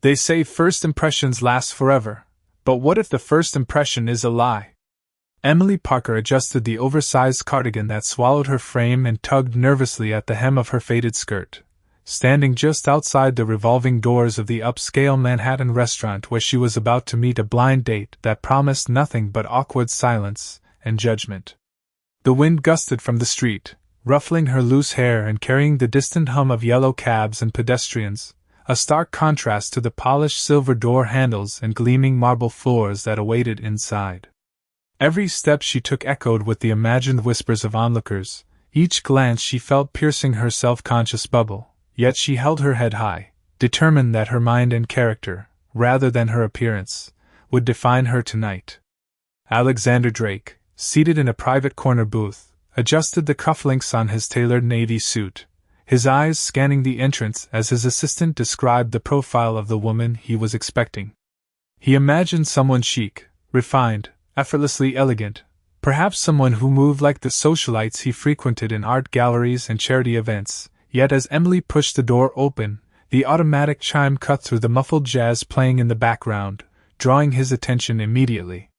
They say first impressions last forever, but what if the first impression is a lie? Emily Parker adjusted the oversized cardigan that swallowed her frame and tugged nervously at the hem of her faded skirt, standing just outside the revolving doors of the upscale Manhattan restaurant where she was about to meet a blind date that promised nothing but awkward silence and judgment. The wind gusted from the street, ruffling her loose hair and carrying the distant hum of yellow cabs and pedestrians, a stark contrast to the polished silver door handles and gleaming marble floors that awaited inside. Every step she took echoed with the imagined whispers of onlookers, each glance she felt piercing her self-conscious bubble, yet she held her head high, determined that her mind and character, rather than her appearance, would define her tonight. Alexander Drake, seated in a private corner booth, adjusted the cufflinks on his tailored navy suit, his eyes scanning the entrance as his assistant described the profile of the woman he was expecting. He imagined someone chic, refined, effortlessly elegant, perhaps someone who moved like the socialites he frequented in art galleries and charity events, yet as Emily pushed the door open, the automatic chime cut through the muffled jazz playing in the background, drawing his attention immediately.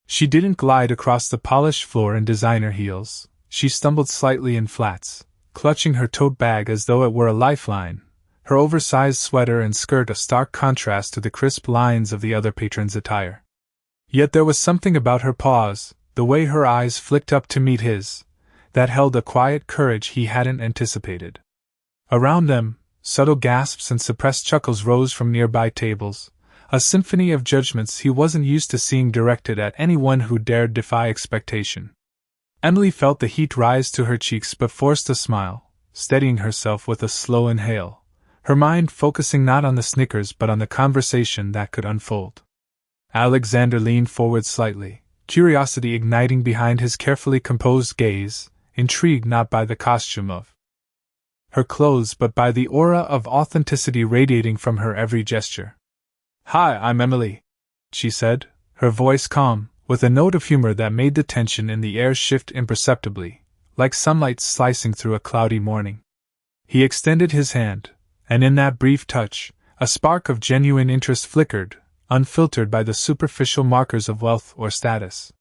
She didn't glide across the polished floor in designer heels, she stumbled slightly in flats, clutching her tote bag as though it were a lifeline, her oversized sweater and skirt a stark contrast to the crisp lines of the other patron's attire. Yet there was something about her pause, the way her eyes flicked up to meet his, that held a quiet courage he hadn't anticipated. Around them, subtle gasps and suppressed chuckles rose from nearby tables, a symphony of judgments he wasn't used to seeing directed at anyone who dared defy expectation. Emily felt the heat rise to her cheeks but forced a smile, steadying herself with a slow inhale, her mind focusing not on the snickers but on the conversation that could unfold. Alexander leaned forward slightly, curiosity igniting behind his carefully composed gaze, intrigued not by the costume of her clothes but by the aura of authenticity radiating from her every gesture. "Hi, I'm Emily," she said, her voice calm, with a note of humor that made the tension in the air shift imperceptibly, like sunlight slicing through a cloudy morning. He extended his hand, and in that brief touch, a spark of genuine interest flickered, unfiltered by the superficial markers of wealth or status.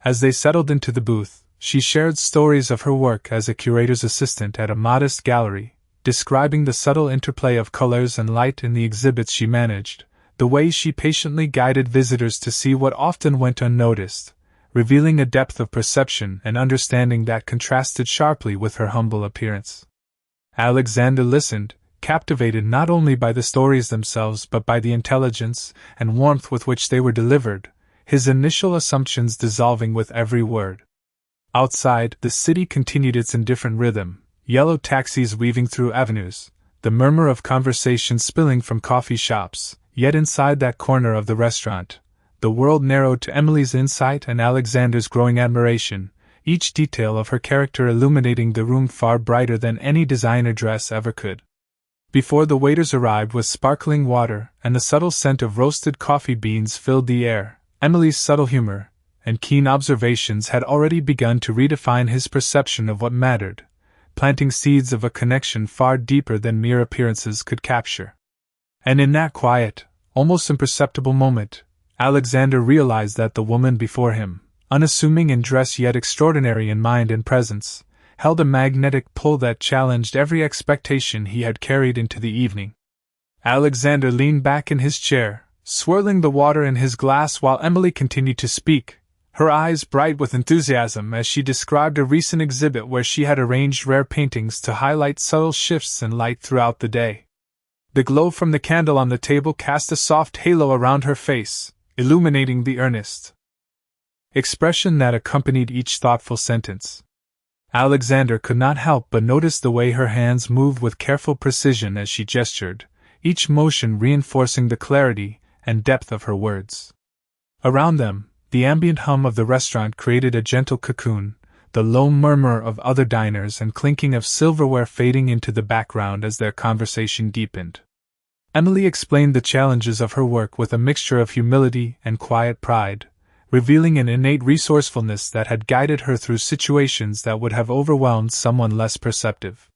As they settled into the booth, she shared stories of her work as a curator's assistant at a modest gallery, describing the subtle interplay of colors and light in the exhibits she managed, the way she patiently guided visitors to see what often went unnoticed, revealing a depth of perception and understanding that contrasted sharply with her humble appearance. Alexander listened, captivated not only by the stories themselves but by the intelligence and warmth with which they were delivered, his initial assumptions dissolving with every word. Outside, the city continued its indifferent rhythm, yellow taxis weaving through avenues, the murmur of conversation spilling from coffee shops. Yet inside that corner of the restaurant, the world narrowed to Emily's insight and Alexander's growing admiration, each detail of her character illuminating the room far brighter than any designer dress ever could. Before the waiters arrived with sparkling water and the subtle scent of roasted coffee beans filled the air, Emily's subtle humor and keen observations had already begun to redefine his perception of what mattered, planting seeds of a connection far deeper than mere appearances could capture. And in that quiet, almost imperceptible moment, Alexander realized that the woman before him, unassuming in dress yet extraordinary in mind and presence, held a magnetic pull that challenged every expectation he had carried into the evening. Alexander leaned back in his chair, swirling the water in his glass while Emily continued to speak, her eyes bright with enthusiasm as she described a recent exhibit where she had arranged rare paintings to highlight subtle shifts in light throughout the day. The glow from the candle on the table cast a soft halo around her face, illuminating the earnest expression that accompanied each thoughtful sentence. Alexander could not help but notice the way her hands moved with careful precision as she gestured, each motion reinforcing the clarity and depth of her words. Around them, the ambient hum of the restaurant created a gentle cocoon, the low murmur of other diners and clinking of silverware fading into the background as their conversation deepened. Emily explained the challenges of her work with a mixture of humility and quiet pride, revealing an innate resourcefulness that had guided her through situations that would have overwhelmed someone less perceptive.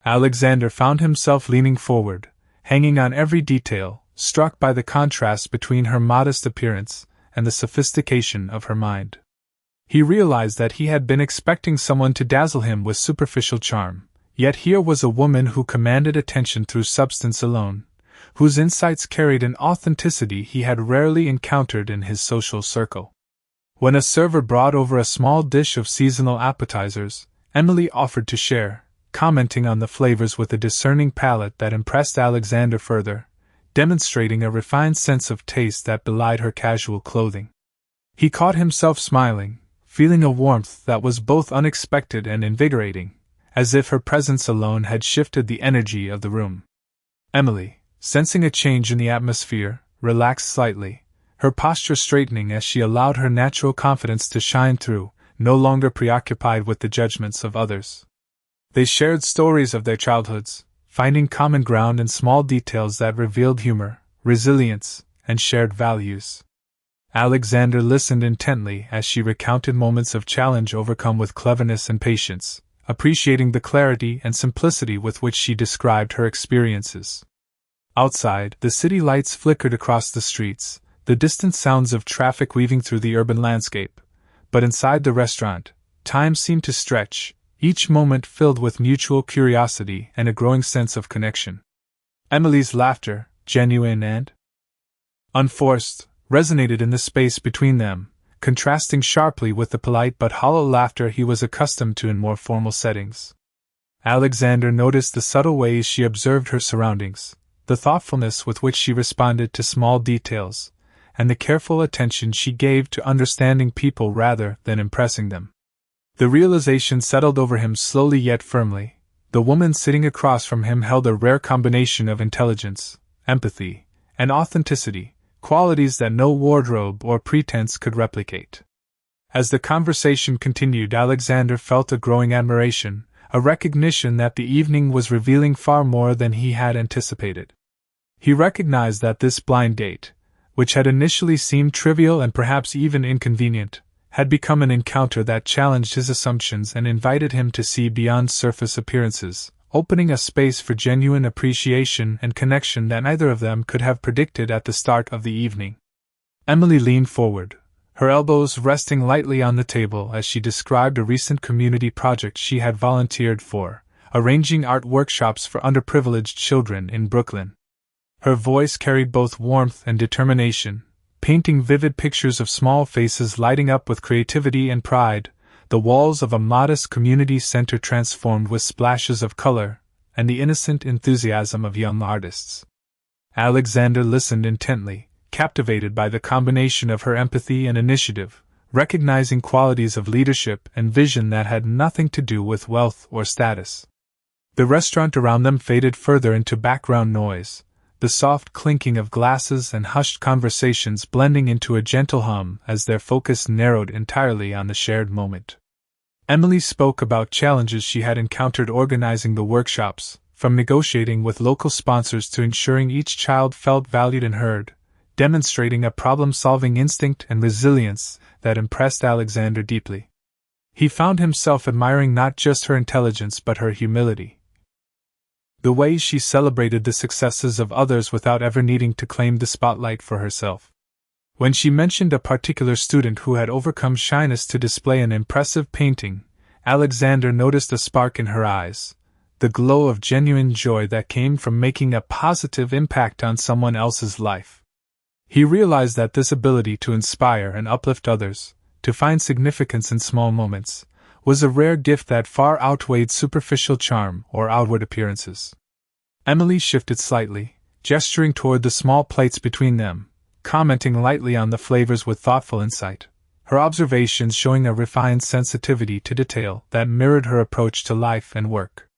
Alexander found himself leaning forward, hanging on every detail, struck by the contrast between her modest appearance and the sophistication of her mind. He realized that he had been expecting someone to dazzle him with superficial charm, yet here was a woman who commanded attention through substance alone, whose insights carried an authenticity he had rarely encountered in his social circle. When a server brought over a small dish of seasonal appetizers, Emily offered to share, commenting on the flavors with a discerning palate that impressed Alexander further, demonstrating a refined sense of taste that belied her casual clothing. He caught himself smiling, feeling a warmth that was both unexpected and invigorating, as if her presence alone had shifted the energy of the room. Emily, sensing a change in the atmosphere, relaxed slightly, her posture straightening as she allowed her natural confidence to shine through, no longer preoccupied with the judgments of others. They shared stories of their childhoods, finding common ground in small details that revealed humor, resilience, and shared values. Alexander listened intently as she recounted moments of challenge overcome with cleverness and patience, appreciating the clarity and simplicity with which she described her experiences. Outside, the city lights flickered across the streets, the distant sounds of traffic weaving through the urban landscape. But inside the restaurant, time seemed to stretch, each moment filled with mutual curiosity and a growing sense of connection. Emily's laughter, genuine and unforced, resonated in the space between them, contrasting sharply with the polite but hollow laughter he was accustomed to in more formal settings. Alexander noticed the subtle ways she observed her surroundings, the thoughtfulness with which she responded to small details, and the careful attention she gave to understanding people rather than impressing them. The realization settled over him slowly yet firmly. The woman sitting across from him held a rare combination of intelligence, empathy, and authenticity, qualities that no wardrobe or pretense could replicate. As the conversation continued, Alexander felt a growing admiration, a recognition that the evening was revealing far more than he had anticipated. He recognized that this blind date, which had initially seemed trivial and perhaps even inconvenient, had become an encounter that challenged his assumptions and invited him to see beyond surface appearances, opening a space for genuine appreciation and connection that neither of them could have predicted at the start of the evening. Emily leaned forward, her elbows resting lightly on the table as she described a recent community project she had volunteered for, arranging art workshops for underprivileged children in Brooklyn. Her voice carried both warmth and determination, painting vivid pictures of small faces lighting up with creativity and pride, the walls of a modest community center transformed with splashes of color, and the innocent enthusiasm of young artists. Alexander listened intently, captivated by the combination of her empathy and initiative, recognizing qualities of leadership and vision that had nothing to do with wealth or status. The restaurant around them faded further into background noise, the soft clinking of glasses and hushed conversations blending into a gentle hum as their focus narrowed entirely on the shared moment. Emily spoke about challenges she had encountered organizing the workshops, from negotiating with local sponsors to ensuring each child felt valued and heard, demonstrating a problem-solving instinct and resilience that impressed Alexander deeply. He found himself admiring not just her intelligence but her humility. The way she celebrated the successes of others without ever needing to claim the spotlight for herself. When she mentioned a particular student who had overcome shyness to display an impressive painting, Alexander noticed a spark in her eyes, the glow of genuine joy that came from making a positive impact on someone else's life. He realized that this ability to inspire and uplift others, to find significance in small moments, was a rare gift that far outweighed superficial charm or outward appearances. Emily shifted slightly, gesturing toward the small plates between them, commenting lightly on the flavors with thoughtful insight, her observations showing a refined sensitivity to detail that mirrored her approach to life and work.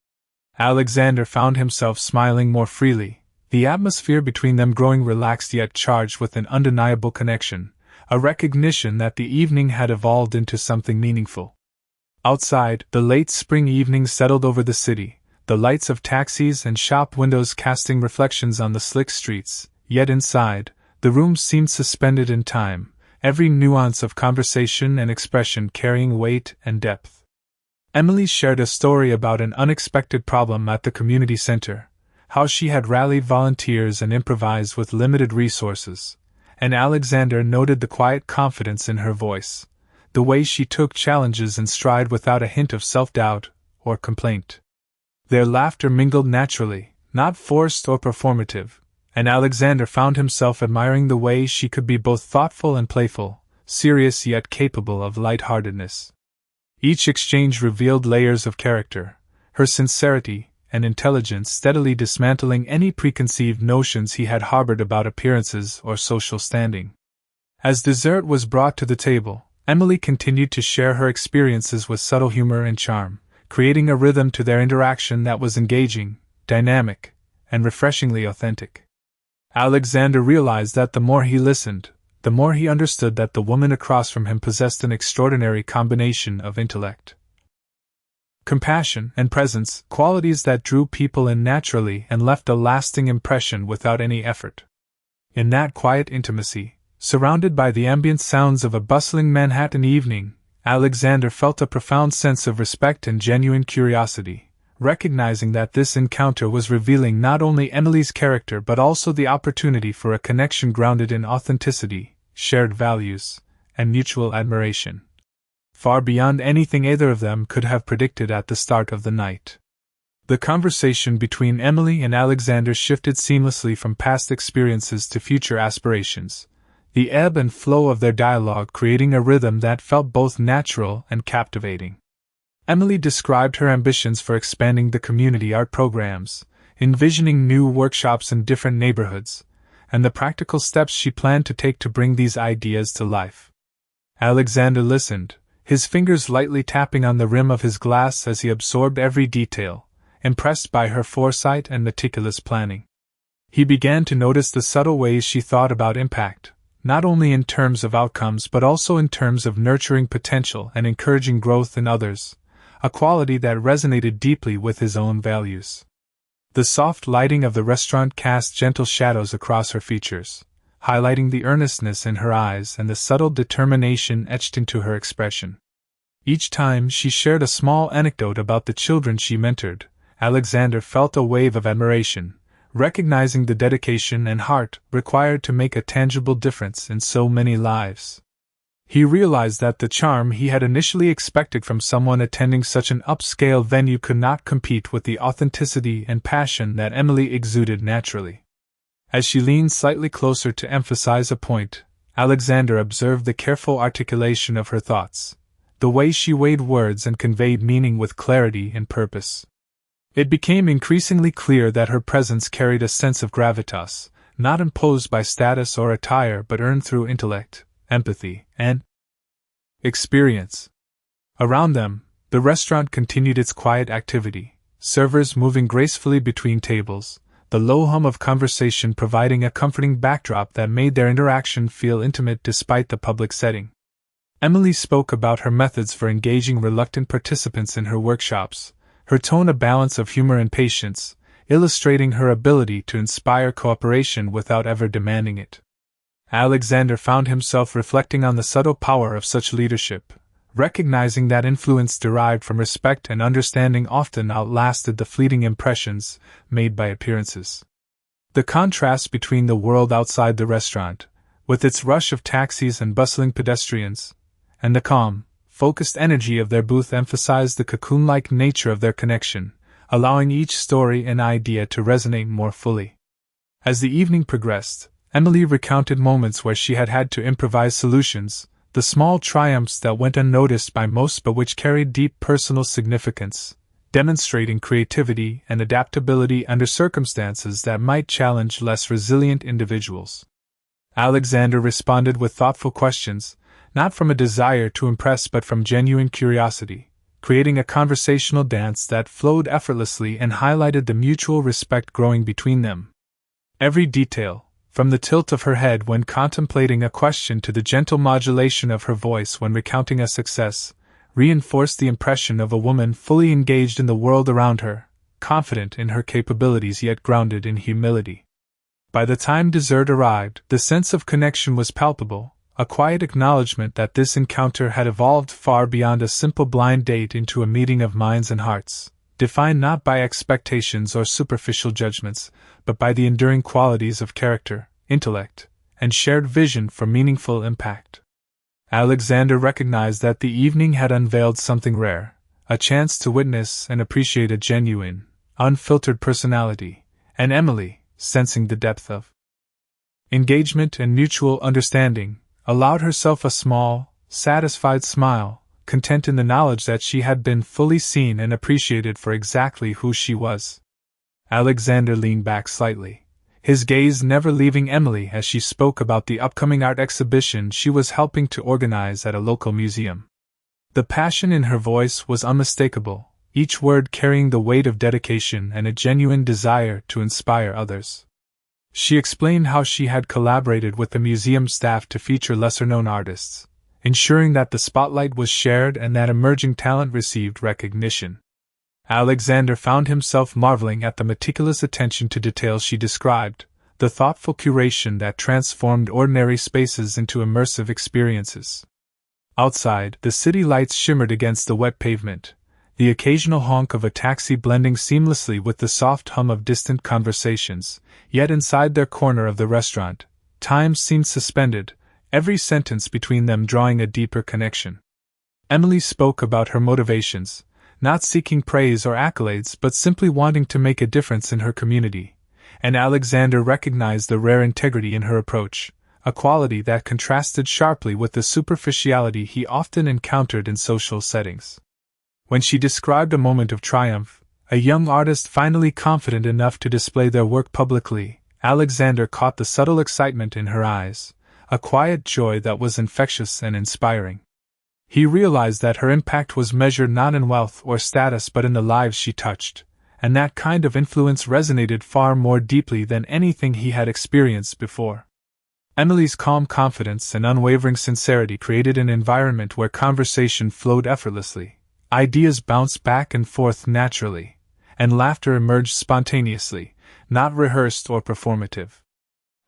Alexander found himself smiling more freely, the atmosphere between them growing relaxed yet charged with an undeniable connection, a recognition that the evening had evolved into something meaningful. Outside, the late spring evening settled over the city, the lights of taxis and shop windows casting reflections on the slick streets, yet inside, the room seemed suspended in time, every nuance of conversation and expression carrying weight and depth. Emily shared a story about an unexpected problem at the community center, how she had rallied volunteers and improvised with limited resources, and Alexander noted the quiet confidence in her voice, the way she took challenges in stride without a hint of self-doubt or complaint. Their laughter mingled naturally, not forced or performative, and Alexander found himself admiring the way she could be both thoughtful and playful, serious yet capable of lightheartedness. Each exchange revealed layers of character, her sincerity and intelligence steadily dismantling any preconceived notions he had harbored about appearances or social standing. As dessert was brought to the table, Emily continued to share her experiences with subtle humor and charm, creating a rhythm to their interaction that was engaging, dynamic, and refreshingly authentic. Alexander realized that the more he listened, the more he understood that the woman across from him possessed an extraordinary combination of intellect, compassion, and presence, qualities that drew people in naturally and left a lasting impression without any effort. In that quiet intimacy, surrounded by the ambient sounds of a bustling Manhattan evening, Alexander felt a profound sense of respect and genuine curiosity, recognizing that this encounter was revealing not only Emily's character but also the opportunity for a connection grounded in authenticity, shared values, and mutual admiration, far beyond anything either of them could have predicted at the start of the night. The conversation between Emily and Alexander shifted seamlessly from past experiences to future aspirations, the ebb and flow of their dialogue creating a rhythm that felt both natural and captivating. Emily described her ambitions for expanding the community art programs, envisioning new workshops in different neighborhoods, and the practical steps she planned to take to bring these ideas to life. Alexander listened, his fingers lightly tapping on the rim of his glass as he absorbed every detail, impressed by her foresight and meticulous planning. He began to notice the subtle ways she thought about impact, not only in terms of outcomes but also in terms of nurturing potential and encouraging growth in others, a quality that resonated deeply with his own values. The soft lighting of the restaurant cast gentle shadows across her features, highlighting the earnestness in her eyes and the subtle determination etched into her expression. Each time she shared a small anecdote about the children she mentored, Alexander felt a wave of admiration, recognizing the dedication and heart required to make a tangible difference in so many lives. He realized that the charm he had initially expected from someone attending such an upscale venue could not compete with the authenticity and passion that Emily exuded naturally. As she leaned slightly closer to emphasize a point, Alexander observed the careful articulation of her thoughts, the way she weighed words and conveyed meaning with clarity and purpose. It became increasingly clear that her presence carried a sense of gravitas, not imposed by status or attire but earned through intellect, empathy, and experience. Around them, the restaurant continued its quiet activity, servers moving gracefully between tables, the low hum of conversation providing a comforting backdrop that made their interaction feel intimate despite the public setting. Emily spoke about her methods for engaging reluctant participants in her workshops, her tone a balance of humor and patience, illustrating her ability to inspire cooperation without ever demanding it. Alexander found himself reflecting on the subtle power of such leadership, recognizing that influence derived from respect and understanding often outlasted the fleeting impressions made by appearances. The contrast between the world outside the restaurant, with its rush of taxis and bustling pedestrians, and the calm, focused energy of their booth emphasized the cocoon-like nature of their connection, allowing each story and idea to resonate more fully. As the evening progressed, Emily recounted moments where she had had to improvise solutions, the small triumphs that went unnoticed by most but which carried deep personal significance, demonstrating creativity and adaptability under circumstances that might challenge less resilient individuals. Alexander responded with thoughtful questions, not from a desire to impress but from genuine curiosity, creating a conversational dance that flowed effortlessly and highlighted the mutual respect growing between them. Every detail, from the tilt of her head when contemplating a question to the gentle modulation of her voice when recounting a success, reinforced the impression of a woman fully engaged in the world around her, confident in her capabilities yet grounded in humility. By the time dessert arrived, the sense of connection was palpable, a quiet acknowledgement that this encounter had evolved far beyond a simple blind date into a meeting of minds and hearts, defined not by expectations or superficial judgments, but by the enduring qualities of character, intellect, and shared vision for meaningful impact. Alexander recognized that the evening had unveiled something rare, a chance to witness and appreciate a genuine, unfiltered personality, and Emily, sensing the depth of engagement and mutual understanding, allowed herself a small, satisfied smile, content in the knowledge that she had been fully seen and appreciated for exactly who she was. Alexander leaned back slightly, his gaze never leaving Emily as she spoke about the upcoming art exhibition she was helping to organize at a local museum. The passion in her voice was unmistakable, each word carrying the weight of dedication and a genuine desire to inspire others. She explained how she had collaborated with the museum staff to feature lesser-known artists, ensuring that the spotlight was shared and that emerging talent received recognition. Alexander found himself marveling at the meticulous attention to detail she described, the thoughtful curation that transformed ordinary spaces into immersive experiences. Outside, the city lights shimmered against the wet pavement, the occasional honk of a taxi blending seamlessly with the soft hum of distant conversations, yet inside their corner of the restaurant, time seemed suspended, every sentence between them drawing a deeper connection. Emily spoke about her motivations, not seeking praise or accolades but simply wanting to make a difference in her community, and Alexander recognized the rare integrity in her approach, a quality that contrasted sharply with the superficiality he often encountered in social settings. When she described a moment of triumph, a young artist finally confident enough to display their work publicly, Alexander caught the subtle excitement in her eyes, a quiet joy that was infectious and inspiring. He realized that her impact was measured not in wealth or status but in the lives she touched, and that kind of influence resonated far more deeply than anything he had experienced before. Emily's calm confidence and unwavering sincerity created an environment where conversation flowed effortlessly, ideas bounced back and forth naturally, and laughter emerged spontaneously, not rehearsed or performative.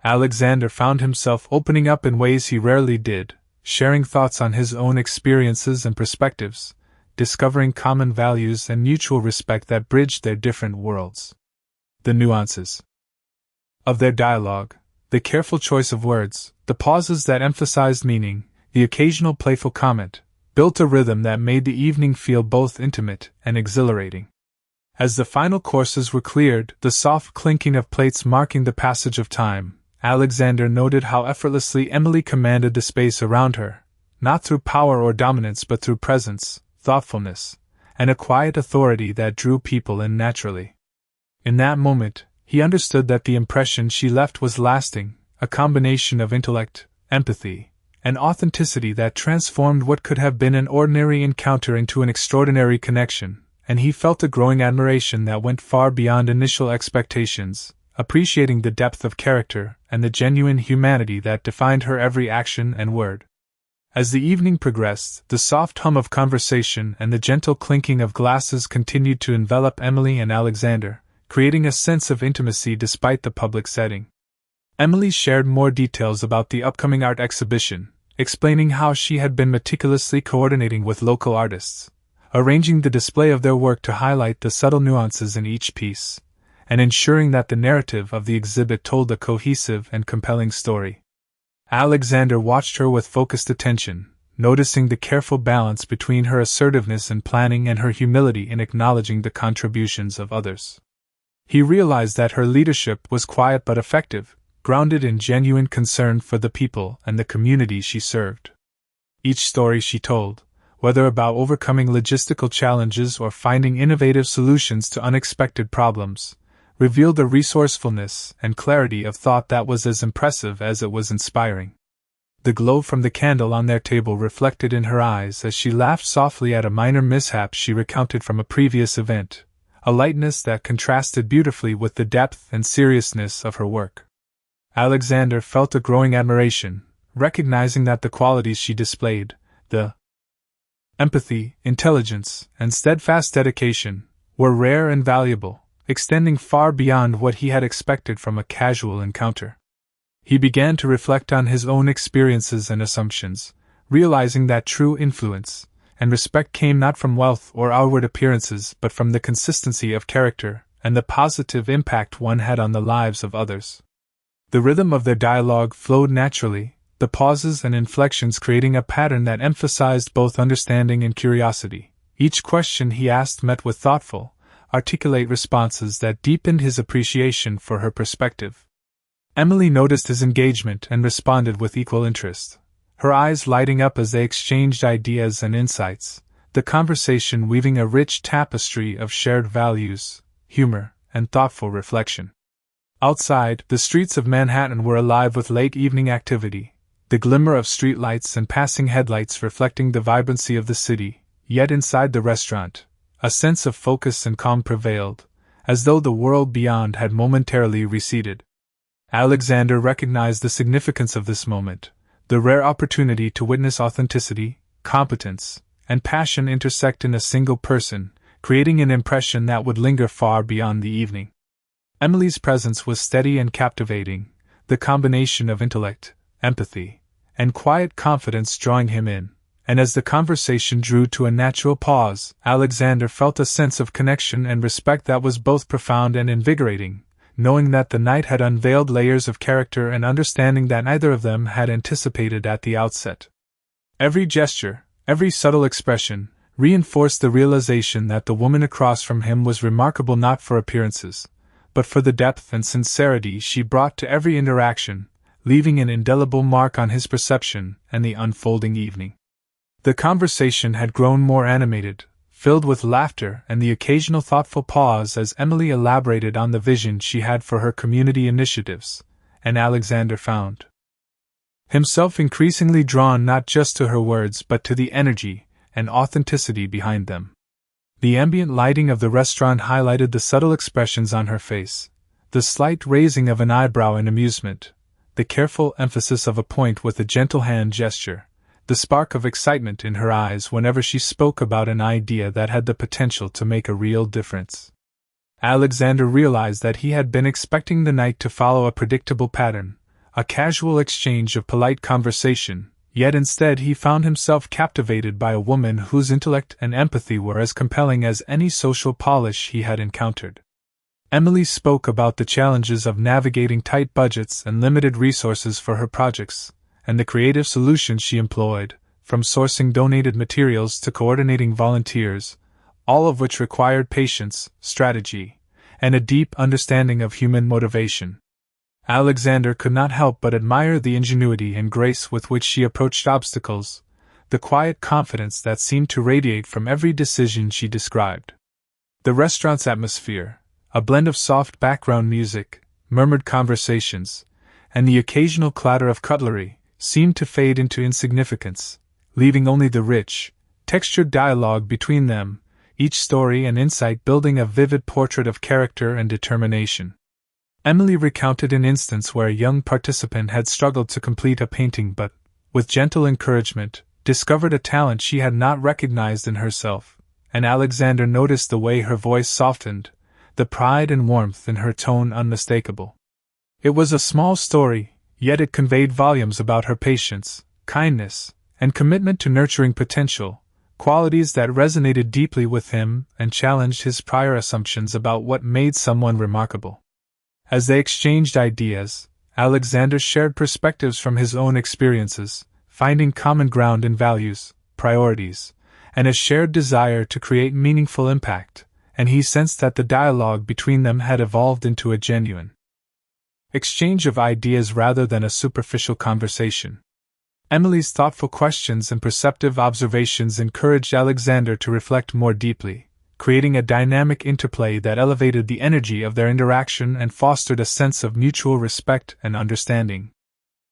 Alexander found himself opening up in ways he rarely did, sharing thoughts on his own experiences and perspectives, discovering common values and mutual respect that bridged their different worlds. The nuances of their dialogue, the careful choice of words, the pauses that emphasized meaning, the occasional playful comment, built a rhythm that made the evening feel both intimate and exhilarating. As the final courses were cleared, the soft clinking of plates marking the passage of time, Alexander noted how effortlessly Emily commanded the space around her, not through power or dominance but through presence, thoughtfulness, and a quiet authority that drew people in naturally. In that moment, he understood that the impression she left was lasting, a combination of intellect, empathy, and authenticity that transformed what could have been an ordinary encounter into an extraordinary connection, and he felt a growing admiration that went far beyond initial expectations, appreciating the depth of character and the genuine humanity that defined her every action and word. As the evening progressed, the soft hum of conversation and the gentle clinking of glasses continued to envelop Emily and Alexander, creating a sense of intimacy despite the public setting. Emily shared more details about the upcoming art exhibition, explaining how she had been meticulously coordinating with local artists, arranging the display of their work to highlight the subtle nuances in each piece, and ensuring that the narrative of the exhibit told a cohesive and compelling story. Alexander watched her with focused attention, noticing the careful balance between her assertiveness in planning and her humility in acknowledging the contributions of others. He realized that her leadership was quiet but effective, grounded in genuine concern for the people and the community she served. Each story she told, whether about overcoming logistical challenges or finding innovative solutions to unexpected problems, revealed a resourcefulness and clarity of thought that was as impressive as it was inspiring. The glow from the candle on their table reflected in her eyes as she laughed softly at a minor mishap she recounted from a previous event, a lightness that contrasted beautifully with the depth and seriousness of her work. Alexander felt a growing admiration, recognizing that the qualities she displayed, the empathy, intelligence, and steadfast dedication, were rare and valuable, extending far beyond what he had expected from a casual encounter. He began to reflect on his own experiences and assumptions, realizing that true influence, and respect came not from wealth or outward appearances but from the consistency of character and the positive impact one had on the lives of others. The rhythm of their dialogue flowed naturally, the pauses and inflections creating a pattern that emphasized both understanding and curiosity. Each question he asked met with thoughtful, articulate responses that deepened his appreciation for her perspective. Emily noticed his engagement and responded with equal interest, her eyes lighting up as they exchanged ideas and insights, the conversation weaving a rich tapestry of shared values, humor, and thoughtful reflection. Outside, the streets of Manhattan were alive with late evening activity, the glimmer of streetlights and passing headlights reflecting the vibrancy of the city. Yet inside the restaurant, a sense of focus and calm prevailed, as though the world beyond had momentarily receded. Alexander recognized the significance of this moment, the rare opportunity to witness authenticity, competence, and passion intersect in a single person, creating an impression that would linger far beyond the evening. Emily's presence was steady and captivating, the combination of intellect, empathy, and quiet confidence drawing him in. And as the conversation drew to a natural pause, Alexander felt a sense of connection and respect that was both profound and invigorating, knowing that the night had unveiled layers of character and understanding that neither of them had anticipated at the outset. Every gesture, every subtle expression, reinforced the realization that the woman across from him was remarkable not for appearances, but for the depth and sincerity she brought to every interaction, leaving an indelible mark on his perception and the unfolding evening. The conversation had grown more animated, filled with laughter and the occasional thoughtful pause as Emily elaborated on the vision she had for her community initiatives, and Alexander found himself increasingly drawn not just to her words but to the energy and authenticity behind them. The ambient lighting of the restaurant highlighted the subtle expressions on her face, the slight raising of an eyebrow in amusement, the careful emphasis of a point with a gentle hand gesture, the spark of excitement in her eyes whenever she spoke about an idea that had the potential to make a real difference. Alexander realized that he had been expecting the night to follow a predictable pattern, a casual exchange of polite conversation, yet instead he found himself captivated by a woman whose intellect and empathy were as compelling as any social polish he had encountered. Emily spoke about the challenges of navigating tight budgets and limited resources for her projects, and the creative solutions she employed, from sourcing donated materials to coordinating volunteers, all of which required patience, strategy, and a deep understanding of human motivation. Alexander could not help but admire the ingenuity and grace with which she approached obstacles, the quiet confidence that seemed to radiate from every decision she described. The restaurant's atmosphere, a blend of soft background music, murmured conversations, and the occasional clatter of cutlery, seemed to fade into insignificance, leaving only the rich, textured dialogue between them, each story and insight building a vivid portrait of character and determination. Emily recounted an instance where a young participant had struggled to complete a painting but, with gentle encouragement, discovered a talent she had not recognized in herself, and Alexander noticed the way her voice softened, the pride and warmth in her tone unmistakable. It was a small story, yet it conveyed volumes about her patience, kindness, and commitment to nurturing potential, qualities that resonated deeply with him and challenged his prior assumptions about what made someone remarkable. As they exchanged ideas, Alexander shared perspectives from his own experiences, finding common ground in values, priorities, and a shared desire to create meaningful impact, and he sensed that the dialogue between them had evolved into a genuine exchange of ideas rather than a superficial conversation. Emily's thoughtful questions and perceptive observations encouraged Alexander to reflect more deeply, creating a dynamic interplay that elevated the energy of their interaction and fostered a sense of mutual respect and understanding.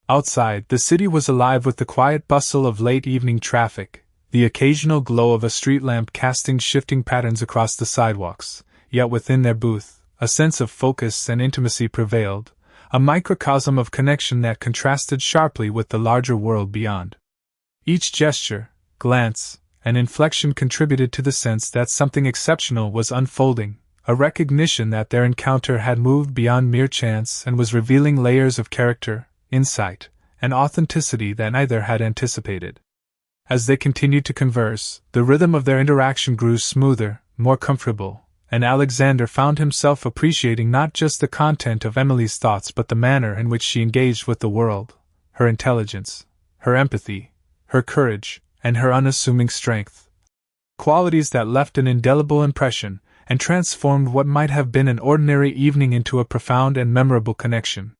Outside, the city was alive with the quiet bustle of late evening traffic, the occasional glow of a street lamp casting shifting patterns across the sidewalks, yet within their booth, a sense of focus and intimacy prevailed, a microcosm of connection that contrasted sharply with the larger world beyond. Each gesture, glance, and inflection contributed to the sense that something exceptional was unfolding, a recognition that their encounter had moved beyond mere chance and was revealing layers of character, insight, and authenticity that neither had anticipated. As they continued to converse, the rhythm of their interaction grew smoother, more comfortable, and Alexander found himself appreciating not just the content of Emily's thoughts but the manner in which she engaged with the world, her intelligence, her empathy, her courage, and her unassuming strength. Qualities that left an indelible impression and transformed what might have been an ordinary evening into a profound and memorable connection.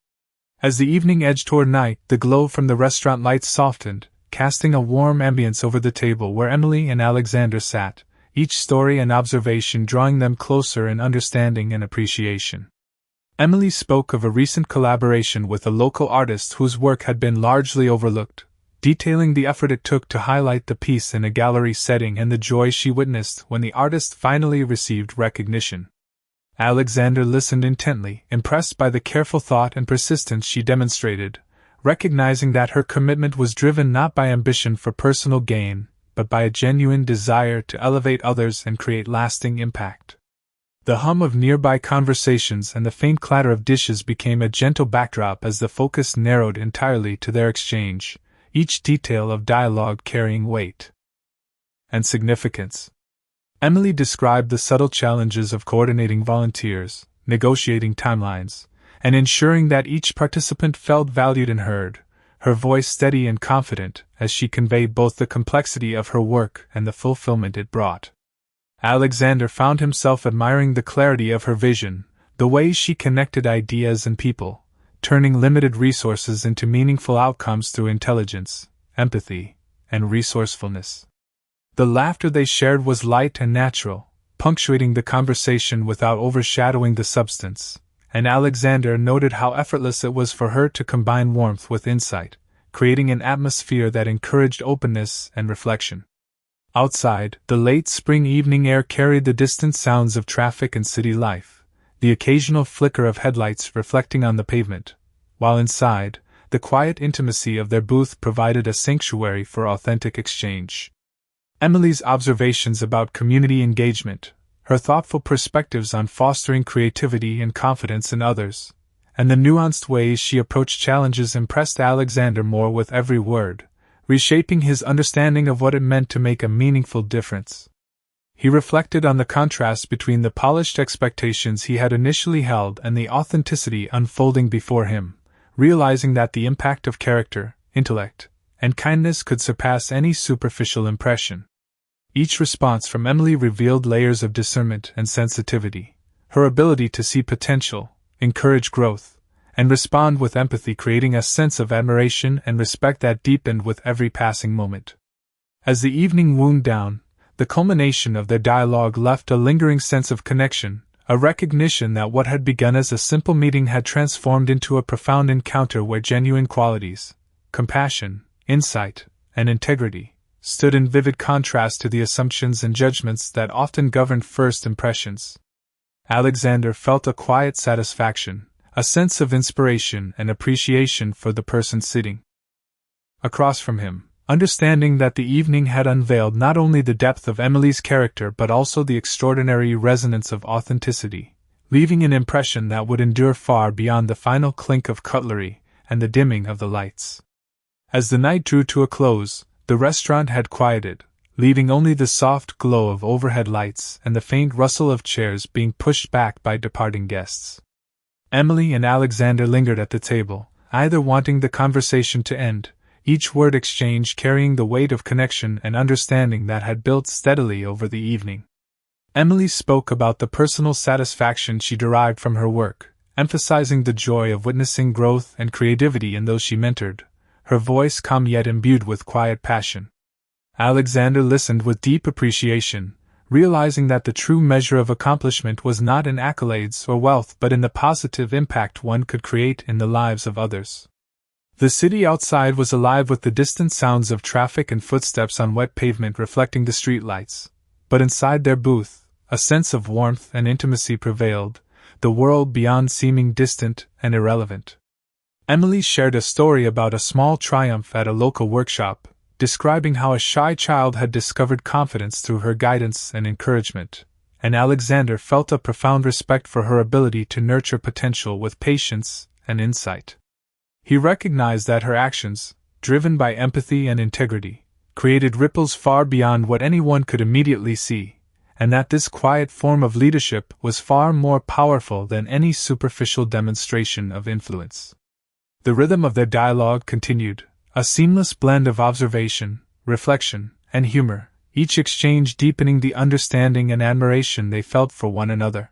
As the evening edged toward night, the glow from the restaurant lights softened, casting a warm ambience over the table where Emily and Alexander sat, each story and observation drawing them closer in understanding and appreciation. Emily spoke of a recent collaboration with a local artist whose work had been largely overlooked, detailing the effort it took to highlight the piece in a gallery setting and the joy she witnessed when the artist finally received recognition. Alexander listened intently, impressed by the careful thought and persistence she demonstrated, recognizing that her commitment was driven not by ambition for personal gain, but by a genuine desire to elevate others and create lasting impact. The hum of nearby conversations and the faint clatter of dishes became a gentle backdrop as the focus narrowed entirely to their exchange, each detail of dialogue carrying weight and significance. Emily described the subtle challenges of coordinating volunteers, negotiating timelines, and ensuring that each participant felt valued and heard, her voice steady and confident as she conveyed both the complexity of her work and the fulfillment it brought. Alexander found himself admiring the clarity of her vision, the way she connected ideas and people, turning limited resources into meaningful outcomes through intelligence, empathy, and resourcefulness. The laughter they shared was light and natural, punctuating the conversation without overshadowing the substance, and Alexander noted how effortless it was for her to combine warmth with insight, creating an atmosphere that encouraged openness and reflection. Outside, the late spring evening air carried the distant sounds of traffic and city life, the occasional flicker of headlights reflecting on the pavement, while inside, the quiet intimacy of their booth provided a sanctuary for authentic exchange. Emily's observations about community engagement, her thoughtful perspectives on fostering creativity and confidence in others, and the nuanced ways she approached challenges impressed Alexander more with every word, reshaping his understanding of what it meant to make a meaningful difference. He reflected on the contrast between the polished expectations he had initially held and the authenticity unfolding before him, realizing that the impact of character, intellect, and kindness could surpass any superficial impression. Each response from Emily revealed layers of discernment and sensitivity, her ability to see potential, encourage growth, and respond with empathy, creating a sense of admiration and respect that deepened with every passing moment. As the evening wound down, the culmination of their dialogue left a lingering sense of connection, a recognition that what had begun as a simple meeting had transformed into a profound encounter where genuine qualities, compassion, insight, and integrity, stood in vivid contrast to the assumptions and judgments that often governed first impressions. Alexander felt a quiet satisfaction, a sense of inspiration and appreciation for the person sitting across from him, understanding that the evening had unveiled not only the depth of Emily's character but also the extraordinary resonance of authenticity, leaving an impression that would endure far beyond the final clink of cutlery and the dimming of the lights. As the night drew to a close, the restaurant had quieted, leaving only the soft glow of overhead lights and the faint rustle of chairs being pushed back by departing guests. Emily and Alexander lingered at the table, either wanting the conversation to end, each word exchange carrying the weight of connection and understanding that had built steadily over the evening. Emily spoke about the personal satisfaction she derived from her work, emphasizing the joy of witnessing growth and creativity in those she mentored, her voice calm yet imbued with quiet passion. Alexander listened with deep appreciation, realizing that the true measure of accomplishment was not in accolades or wealth but in the positive impact one could create in the lives of others. The city outside was alive with the distant sounds of traffic and footsteps on wet pavement reflecting the streetlights, but inside their booth, a sense of warmth and intimacy prevailed, the world beyond seeming distant and irrelevant. Emily shared a story about a small triumph at a local workshop, describing how a shy child had discovered confidence through her guidance and encouragement, and Alexander felt a profound respect for her ability to nurture potential with patience and insight. He recognized that her actions, driven by empathy and integrity, created ripples far beyond what anyone could immediately see, and that this quiet form of leadership was far more powerful than any superficial demonstration of influence. The rhythm of their dialogue continued, a seamless blend of observation, reflection, and humor, each exchange deepening the understanding and admiration they felt for one another.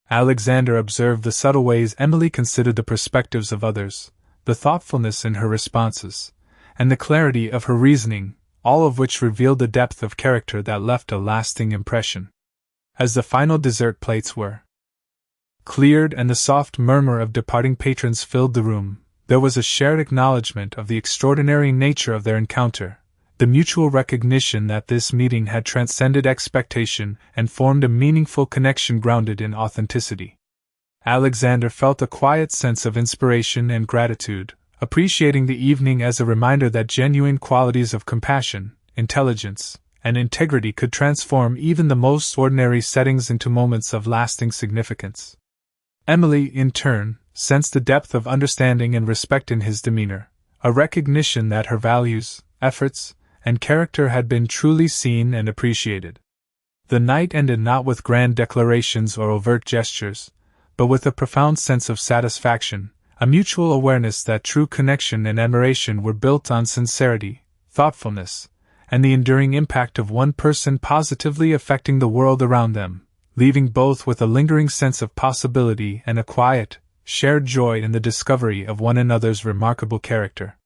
Alexander observed the subtle ways Emily considered the perspectives of others, the thoughtfulness in her responses, and the clarity of her reasoning, all of which revealed a depth of character that left a lasting impression. As the final dessert plates were cleared and the soft murmur of departing patrons filled the room, there was a shared acknowledgement of the extraordinary nature of their encounter, the mutual recognition that this meeting had transcended expectation and formed a meaningful connection grounded in authenticity. Alexander felt a quiet sense of inspiration and gratitude, appreciating the evening as a reminder that genuine qualities of compassion, intelligence, and integrity could transform even the most ordinary settings into moments of lasting significance. Emily, in turn, sensed the depth of understanding and respect in his demeanor, a recognition that her values, efforts, and character had been truly seen and appreciated. The night ended not with grand declarations or overt gestures, but with a profound sense of satisfaction, a mutual awareness that true connection and admiration were built on sincerity, thoughtfulness, and the enduring impact of one person positively affecting the world around them, leaving both with a lingering sense of possibility and a quiet, shared joy in the discovery of one another's remarkable character.